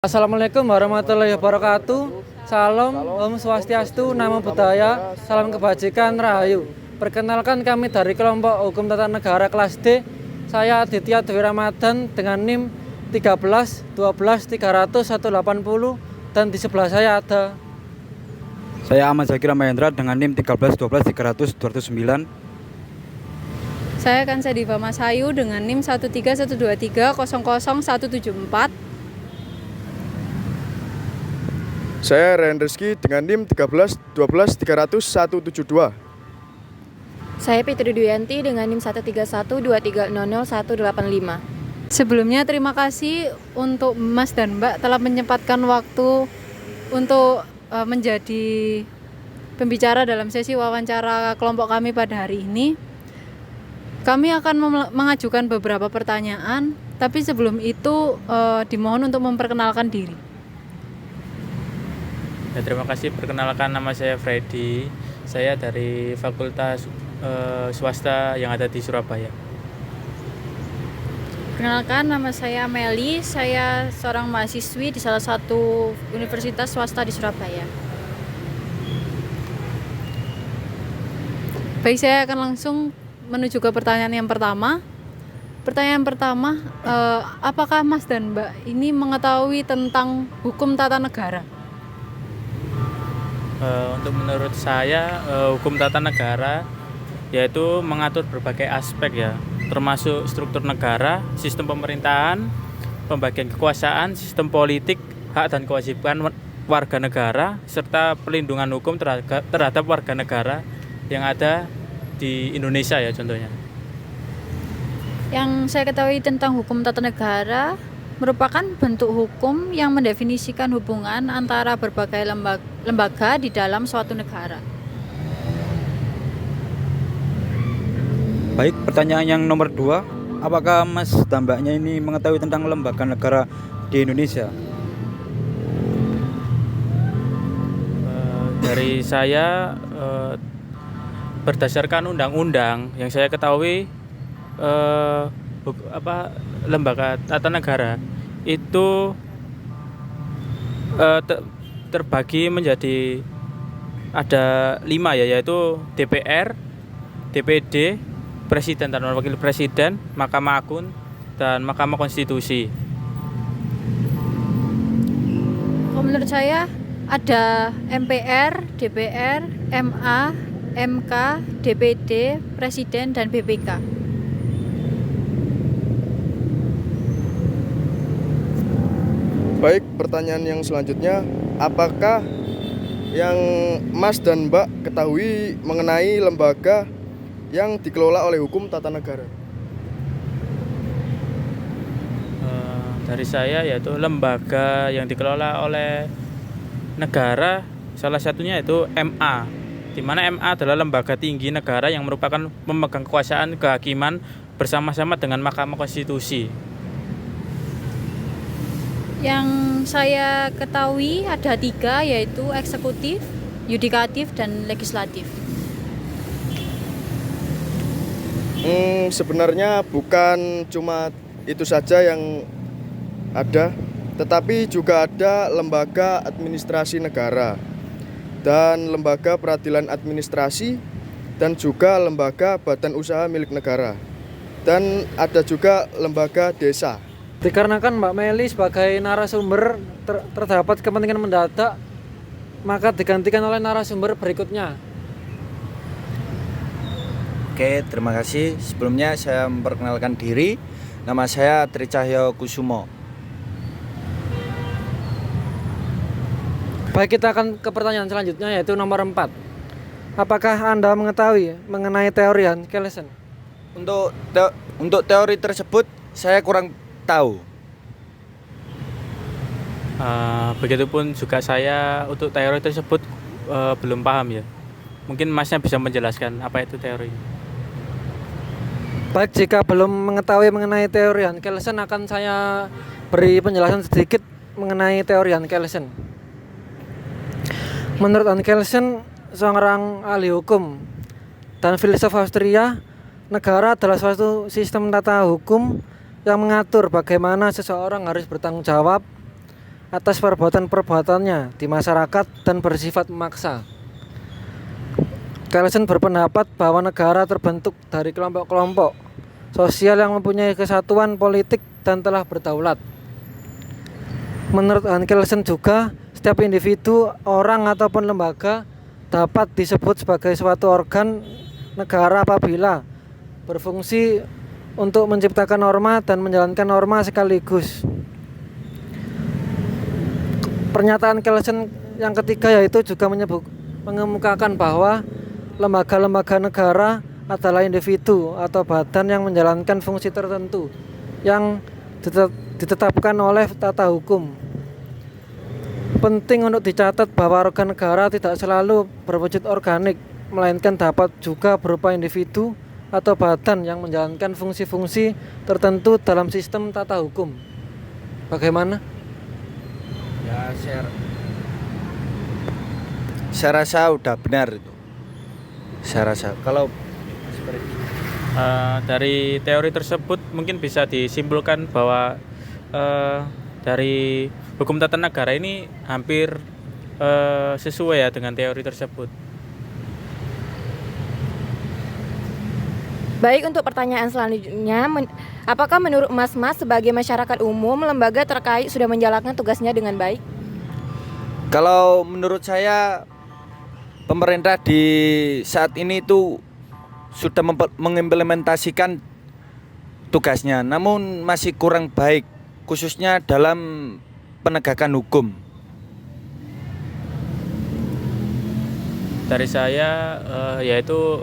Assalamualaikum warahmatullahi wabarakatuh. Salam, Om Swastiastu, Namo Buddhaya, salam kebajikan, Rahayu. Perkenalkan kami dari kelompok Hukum Tata Negara kelas D. Saya Aditya Dwi Ramadan dengan NIM 13 12 300 180 dan di sebelah saya ada. Saya Ahmad Zakira Mahendra dengan NIM 13 12 300 209. Saya Kansa Diva Masayu dengan NIM 13123 00174. Saya Ryan Rizky dengan NIM 13 12 300 172. Saya Fitri Duyanti dengan NIM 1312300 185. Sebelumnya terima kasih untuk Mas dan Mbak telah menyempatkan waktu untuk menjadi pembicara dalam sesi wawancara kelompok kami pada hari ini. Kami akan mengajukan beberapa pertanyaan, tapi sebelum itu dimohon untuk memperkenalkan diri. Ya, terima kasih. Perkenalkan, nama saya Freddy. Saya dari Fakultas Swasta yang ada di Surabaya. Perkenalkan, nama saya Meli. Saya seorang mahasiswi di salah satu universitas swasta di Surabaya. Baik, saya akan langsung menuju ke pertanyaan yang pertama. Pertanyaan pertama, apakah Mas dan Mbak ini mengetahui tentang hukum tata negara? Untuk menurut saya, hukum tata negara yaitu mengatur berbagai aspek ya, termasuk struktur negara, sistem pemerintahan, pembagian kekuasaan, sistem politik, hak dan kewajiban warga negara, serta pelindungan hukum terhadap warga negara yang ada di Indonesia ya contohnya. Yang saya ketahui tentang hukum tata negara merupakan bentuk hukum yang mendefinisikan hubungan antara berbagai lembaga di dalam suatu negara. Baik, pertanyaan yang nomor 2, apakah Mas dan Mbaknya ini mengetahui tentang lembaga negara di Indonesia? Dari saya, berdasarkan undang-undang yang saya ketahui, lembaga tata negara itu terbagi menjadi ada 5 ya, yaitu DPR, DPD, Presiden dan Wakil Presiden, Mahkamah Agung, dan Mahkamah Konstitusi. Menurut saya ada MPR, DPR, MA, MK, DPD, Presiden, dan BPK. Baik, pertanyaan yang selanjutnya, apakah yang Mas dan Mbak ketahui mengenai lembaga yang dikelola oleh hukum tata negara? Dari saya yaitu lembaga yang dikelola oleh negara, salah satunya yaitu MA, di mana MA adalah lembaga tinggi negara yang merupakan pemegang kekuasaan kehakiman bersama-sama dengan Mahkamah Konstitusi. Yang saya ketahui ada 3, yaitu eksekutif, yudikatif, dan legislatif. Sebenarnya bukan cuma itu saja yang ada, tetapi juga ada lembaga administrasi negara dan lembaga peradilan administrasi dan juga lembaga badan usaha milik negara, dan ada juga lembaga desa. Dikarenakan Mbak Meli sebagai narasumber terdapat kepentingan mendadak, maka digantikan oleh narasumber berikutnya. Oke, terima kasih. Sebelumnya saya memperkenalkan diri. Nama saya Tricahyo Kusumo. Baik, kita akan ke pertanyaan selanjutnya, yaitu nomor 4. Apakah Anda mengetahui mengenai teori Hans Kelsen? Untuk teori tersebut saya kurang tahu. Begitupun juga saya untuk teori tersebut belum paham ya. Mungkin Masnya bisa menjelaskan apa itu teori. Baik, jika belum mengetahui mengenai teori Hans Kelsen, akan saya beri penjelasan sedikit mengenai teori Hans Kelsen. Menurut Hans Kelsen, seorang ahli hukum dan filsuf Austria, negara adalah suatu sistem tata hukum yang mengatur bagaimana seseorang harus bertanggung jawab atas perbuatan-perbuatannya di masyarakat dan bersifat memaksa. KLSN berpendapat bahwa negara terbentuk dari kelompok-kelompok sosial yang mempunyai kesatuan politik dan telah berdaulat. Menurut KLSN juga, setiap individu, orang ataupun lembaga dapat disebut sebagai suatu organ negara apabila berfungsi untuk menciptakan norma dan menjalankan norma sekaligus. Pernyataan KLSN yang ketiga yaitu juga mengemukakan bahwa lembaga-lembaga negara adalah individu atau badan yang menjalankan fungsi tertentu yang ditetapkan oleh tata hukum. Penting untuk dicatat bahwa organ negara tidak selalu berwujud organik, melainkan dapat juga berupa individu atau badan yang menjalankan fungsi-fungsi tertentu dalam sistem tata hukum. Bagaimana? Ya, saya rasa udah benar itu. Saya rasa kalau Dari teori tersebut mungkin bisa disimpulkan bahwa dari hukum tata negara ini hampir sesuai ya dengan teori tersebut. Baik, untuk pertanyaan selanjutnya, apakah menurut Mas sebagai masyarakat umum, lembaga terkait sudah menjalankan tugasnya dengan baik? kalau menurut saya pemerintah di saat ini itu sudah mengimplementasikan tugasnya, namun masih kurang baik khususnya dalam penegakan hukum. Dari saya yaitu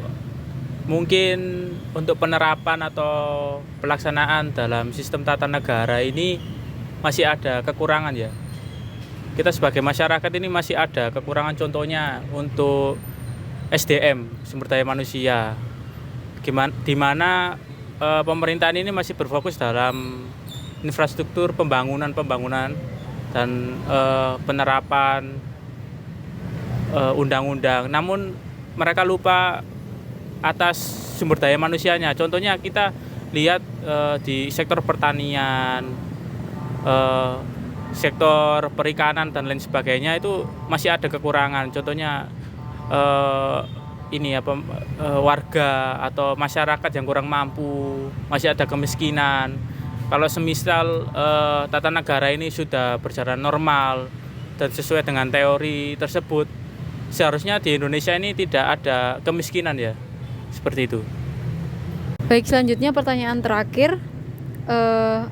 mungkin untuk penerapan atau pelaksanaan dalam sistem tata negara ini masih ada kekurangan ya. Kita sebagai masyarakat ini masih ada kekurangan, contohnya untuk SDM, sumber daya manusia. Di mana pemerintahan ini masih berfokus dalam infrastruktur pembangunan dan penerapan undang-undang. Namun mereka lupa atas sumber daya manusianya. Contohnya kita lihat di sektor pertanian, sektor perikanan dan lain sebagainya itu masih ada kekurangan. Contohnya warga atau masyarakat yang kurang mampu, masih ada kemiskinan. Kalau semisal tata negara ini sudah berjalan normal dan sesuai dengan teori tersebut, seharusnya di Indonesia ini tidak ada kemiskinan ya. Seperti itu. Baik, selanjutnya pertanyaan terakhir.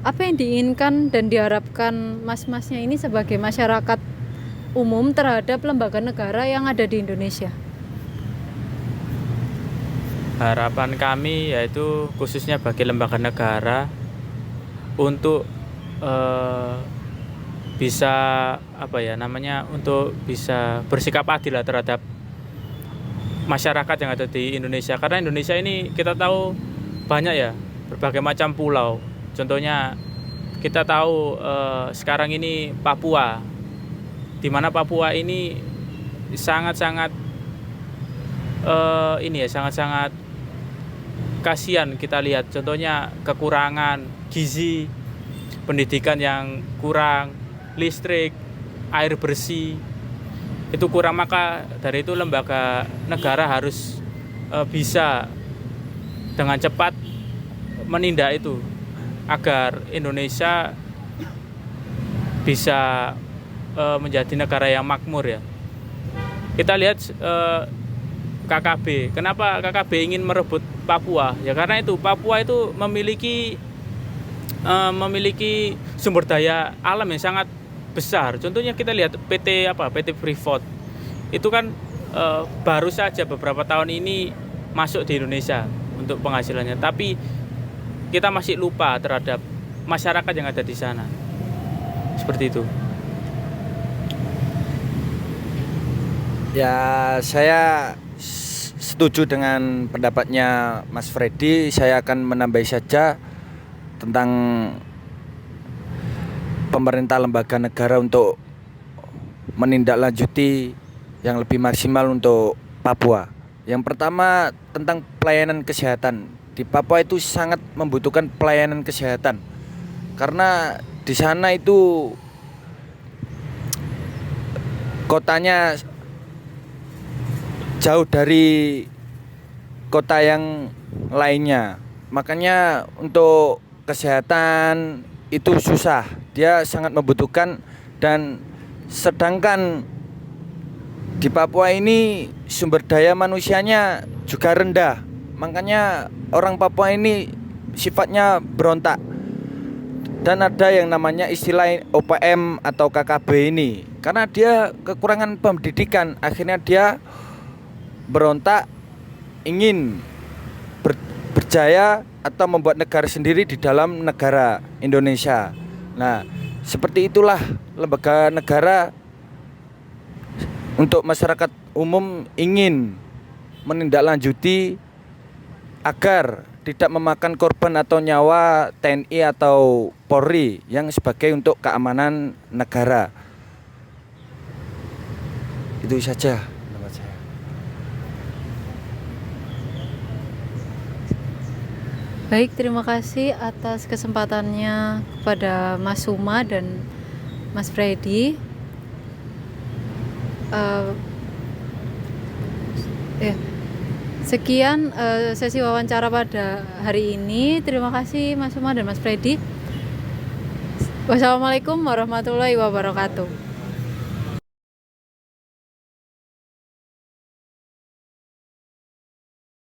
Apa yang diinginkan dan diharapkan mas-masnya ini sebagai masyarakat umum terhadap lembaga negara yang ada di Indonesia? Harapan kami yaitu khususnya bagi lembaga negara untuk bisa untuk bisa bersikap adil terhadap masyarakat yang ada di Indonesia. Karena Indonesia ini kita tahu banyak ya, berbagai macam pulau. Contohnya kita tahu sekarang ini Papua, di mana Papua ini sangat-sangat sangat-sangat kasihan kita lihat. Contohnya kekurangan gizi, pendidikan yang kurang, listrik, air bersih itu kurang. Maka dari itu lembaga negara harus bisa dengan cepat menindak itu agar Indonesia bisa menjadi negara yang makmur ya. Kita lihat KKB. Kenapa KKB ingin merebut Papua? Ya karena itu Papua itu memiliki sumber daya alam yang sangat besar. Contohnya kita lihat PT Freeport. Itu kan baru saja beberapa tahun ini masuk di Indonesia untuk penghasilannya. Tapi kita masih lupa terhadap masyarakat yang ada di sana. Seperti itu. Ya, saya setuju dengan pendapatnya Mas Freddy. Saya akan menambahi saja tentang pemerintah lembaga negara untuk menindaklanjuti yang lebih maksimal untuk Papua. Yang pertama tentang pelayanan kesehatan. Di Papua itu sangat membutuhkan pelayanan kesehatan. Karena di sana itu kotanya jauh dari kota yang lainnya. Makanya untuk kesehatan itu susah. Dia sangat membutuhkan, dan sedangkan di Papua ini sumber daya manusianya juga rendah. Makanya orang Papua ini sifatnya berontak. Dan ada yang namanya istilah OPM atau KKB ini. Karena dia kekurangan pendidikan, akhirnya dia berontak, ingin berjaya atau membuat negara sendiri di dalam negara Indonesia. Nah, seperti itulah lembaga negara untuk masyarakat umum ingin menindaklanjuti agar tidak memakan korban atau nyawa TNI atau Polri yang sebagai untuk keamanan negara. Itu saja pendapat saya. Baik, terima kasih atas kesempatannya kepada Mas Suma dan Mas Freddy. Sekian sesi wawancara pada hari ini. Terima kasih Mas Suma dan Mas Freddy. Wassalamualaikum warahmatullahi wabarakatuh.